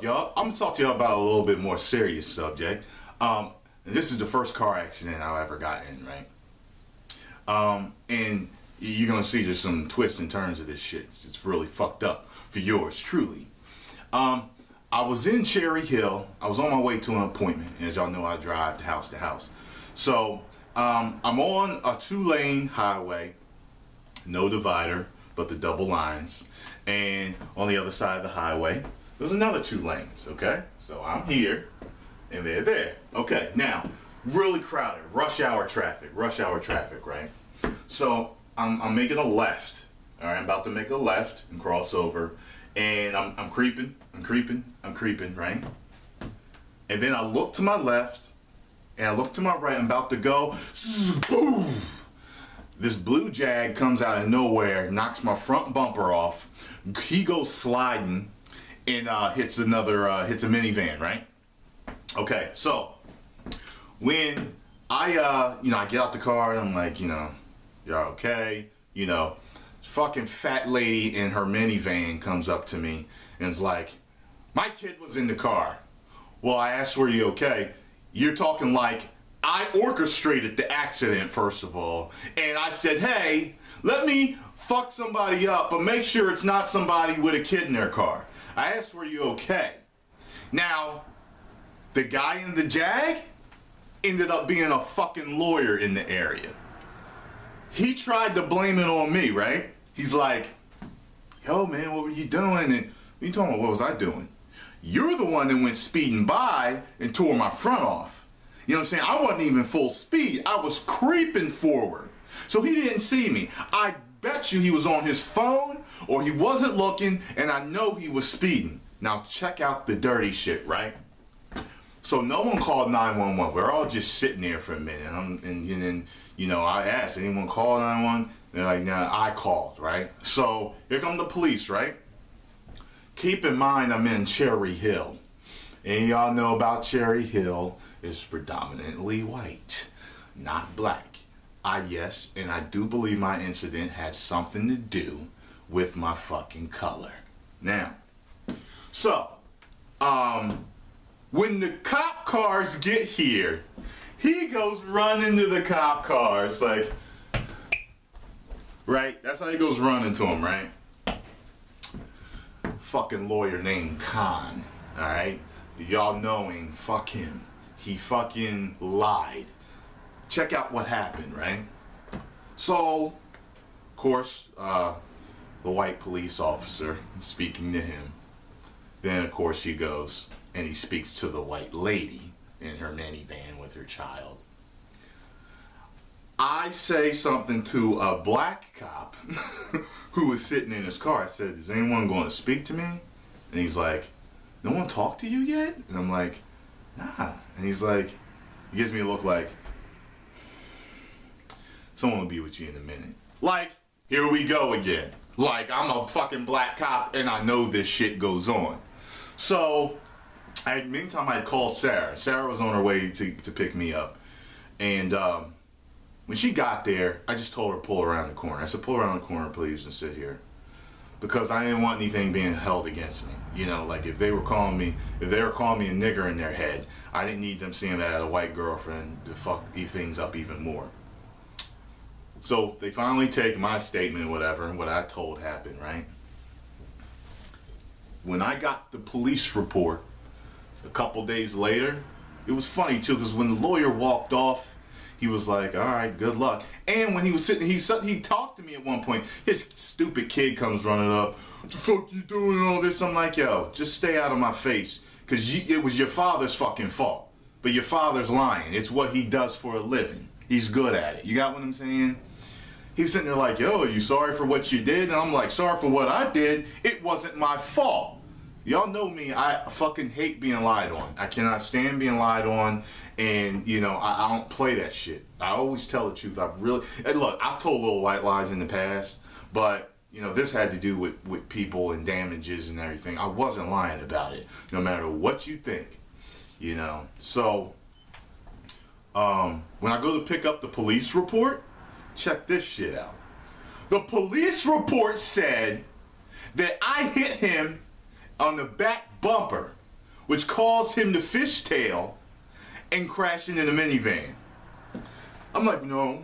up, y'all? I'm gonna talk to y'all about a little bit more serious subject. This is the first car accident I've ever got in, right? And you're gonna see there's some twists and turns of this shit. It's really fucked up for yours truly. I was in Cherry Hill. I was on my way to an appointment. As y'all know, I drive to house. So I'm on a 2-lane highway, no divider, but the double lines. And on the other side of the highway, there's another 2 lanes, okay? So I'm here, and they're there. Okay, now, really crowded, rush hour traffic, right? So I'm making a left, all right? I'm about to make a left and cross over, and I'm creeping, right? And then I look to my left, and I look to my right, I'm about to go, boom! This blue Jag comes out of nowhere, knocks my front bumper off. He goes sliding and hits a minivan, right? Okay, so when I get out the car and I'm like, you're okay, fucking fat lady in her minivan comes up to me and is like, my kid was in the car. Well, I asked, were you okay? You're talking like I orchestrated the accident, first of all, and I said, hey, let me fuck somebody up, but make sure it's not somebody with a kid in their car. I asked, were you okay? Now, the guy in the Jag ended up being a fucking lawyer in the area. He tried to blame it on me, right? He's like, yo, man, what were you doing? And what you talking about? What was I doing? You're the one that went speeding by and tore my front off. You know what I'm saying? I wasn't even full speed. I was creeping forward. So he didn't see me. I bet you he was on his phone or he wasn't looking, and I know he was speeding. Now check out the dirty shit, right? So no one called 911. We're all just sitting there for a minute. And then, I asked, anyone call 911? They're like, nah, I called, right? So here come the police, right? Keep in mind I'm in Cherry Hill. And y'all know about Cherry Hill is predominantly white, not black. Yes, and I do believe my incident had something to do with my fucking color. Now, so, when the cop cars get here, he goes running to the cop cars, like, right? That's how he goes running to them, right? Fucking lawyer named Khan, alright? Y'all knowing, fuck him. He fucking lied. Check out what happened, right? So, of course, the white police officer speaking to him. Then, of course, he goes and he speaks to the white lady in her minivan with her child. I say something to a black cop who was sitting in his car. I said, is anyone going to speak to me? And he's like, no one talked to you yet? And I'm like, nah. And he's like, he gives me a look like, someone will be with you in a minute. Like, here we go again. Like, I'm a fucking black cop and I know this shit goes on. So, meantime I had called Sarah. Sarah was on her way to pick me up. And when she got there, I just told her to pull around the corner. I said, pull around the corner, please, and sit here. Because I didn't want anything being held against me. Like if they were calling me a nigger in their head, I didn't need them seeing that I had a white girlfriend to fuck things up even more. So they finally take my statement, whatever, and what I told happened, right? When I got the police report a couple days later, it was funny too, because when the lawyer walked off, he was like, all right, good luck. And when he was sitting, he talked to me at one point. His stupid kid comes running up. What the fuck you doing and all this? I'm like, yo, just stay out of my face. Because it was your father's fucking fault. But your father's lying. It's what he does for a living. He's good at it. You got what I'm saying? He was sitting there like, yo, are you sorry for what you did? And I'm like, sorry for what I did. It wasn't my fault. Y'all know me, I fucking hate being lied on. I cannot stand being lied on, and I don't play that shit. I always tell the truth. And look, I've told little white lies in the past, but this had to do with people and damages and everything. I wasn't lying about it, no matter what you think. So when I go to pick up the police report, check this shit out. The police report said that I hit him on the back bumper which caused him to fishtail and crash into the minivan. I'm like, no.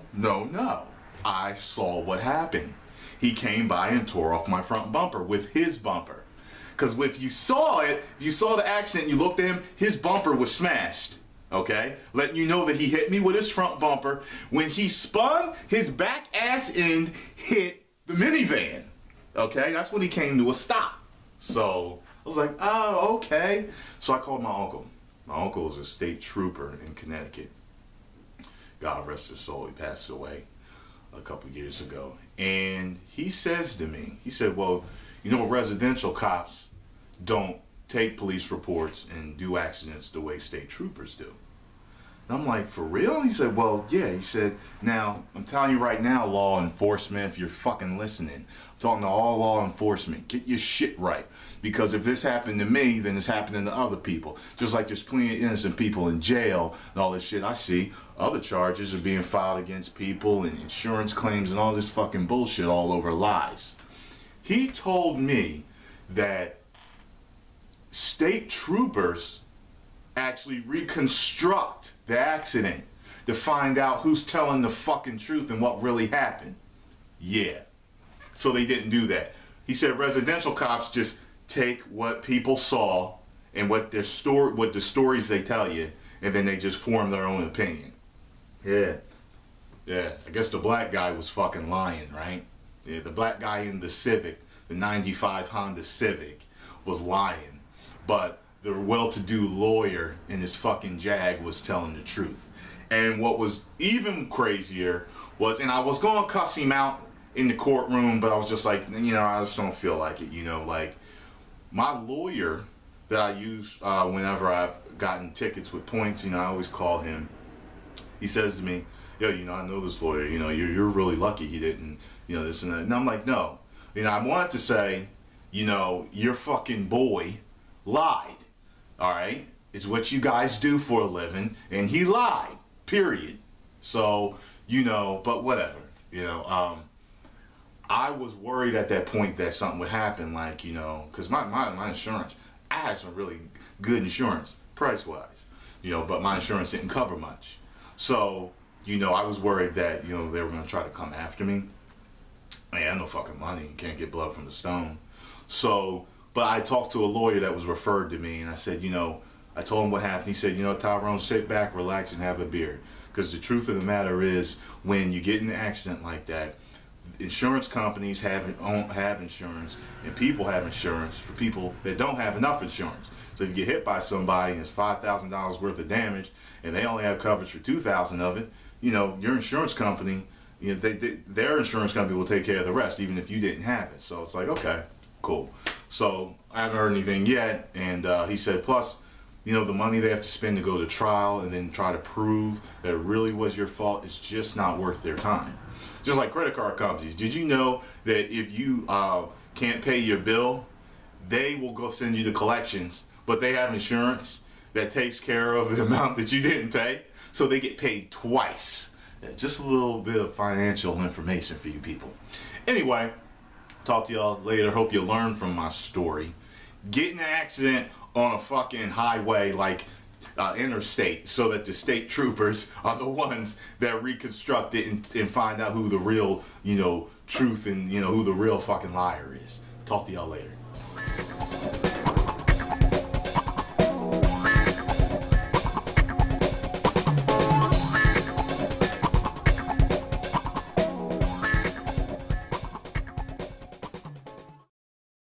I saw what happened. He came by and tore off my front bumper with his bumper. Because if you saw it, if you saw the accident, you looked at him, his bumper was smashed. Okay? Letting you know that he hit me with his front bumper. When he spun, his back ass end hit the minivan. Okay? That's when he came to a stop. So I was like, oh, okay. So I called my uncle. My uncle is a state trooper in Connecticut. God rest his soul. He passed away a couple years ago. And he says to me, he said, well, you know, residential cops don't take police reports and do accidents the way state troopers do. And I'm like, for real? He said, well, yeah. He said, now, I'm telling you right now, law enforcement, if you're fucking listening, I'm talking to all law enforcement, get your shit right. Because if this happened to me, then it's happening to other people. Just like there's plenty of innocent people in jail and all this shit I see. Other charges are being filed against people and insurance claims and all this fucking bullshit all over lies. He told me that state troopers actually reconstruct the accident to find out who's telling the fucking truth and what really happened. Yeah. So they didn't do that. He said residential cops just take what people saw and what the stories they tell you, and then they just form their own opinion. Yeah. I guess the black guy was fucking lying, right? Yeah, the black guy in the Civic, the 95 Honda Civic, was lying. But the well-to-do lawyer in his fucking Jag was telling the truth. And what was even crazier was, and I was going to cuss him out in the courtroom, but I was just like, you know, I just don't feel like it, you know, like, my lawyer that I use whenever I've gotten tickets with points, you know, I always call him. He says to me, yo, you know, I know this lawyer, you know, you're really lucky he didn't, you know, this and that. And I'm like, no. You know, I wanted to say, you know, your fucking boy lied, all right? It's what you guys do for a living, and he lied, period. So, you know, but whatever, you know, I was worried at that point that something would happen, like, you know, because my insurance, I had some really good insurance, price-wise, you know, but my insurance didn't cover much. So, you know, I was worried that, you know, they were going to try to come after me. I had no fucking money. You can't get blood from the stone. So, but I talked to a lawyer that was referred to me, and I said, you know, I told him what happened. He said, you know, Tyrone, sit back, relax, and have a beer. Because the truth of the matter is, when you get in an accident like that, insurance companies have insurance, and people have insurance for people that don't have enough insurance. So if you get hit by somebody and it's $5,000 worth of damage, and they only have coverage for $2,000 of it, you know, your insurance company, you know, their insurance company will take care of the rest, even if you didn't have it. So it's like, okay, cool. So I haven't heard anything yet, and he said, plus, you know, the money they have to spend to go to trial and then try to prove that it really was your fault is just not worth their time. Just like credit card companies. Did you know that if you can't pay your bill, they will go send you to collections, but they have insurance that takes care of the amount that you didn't pay, so they get paid twice. Just a little bit of financial information for you people. Anyway, talk to y'all later. Hope you learn from my story. Get in an accident on a fucking highway like interstate, so that the state troopers are the ones that reconstruct it and find out who the real, you know, truth and, you know, who the real fucking liar is. Talk to y'all later.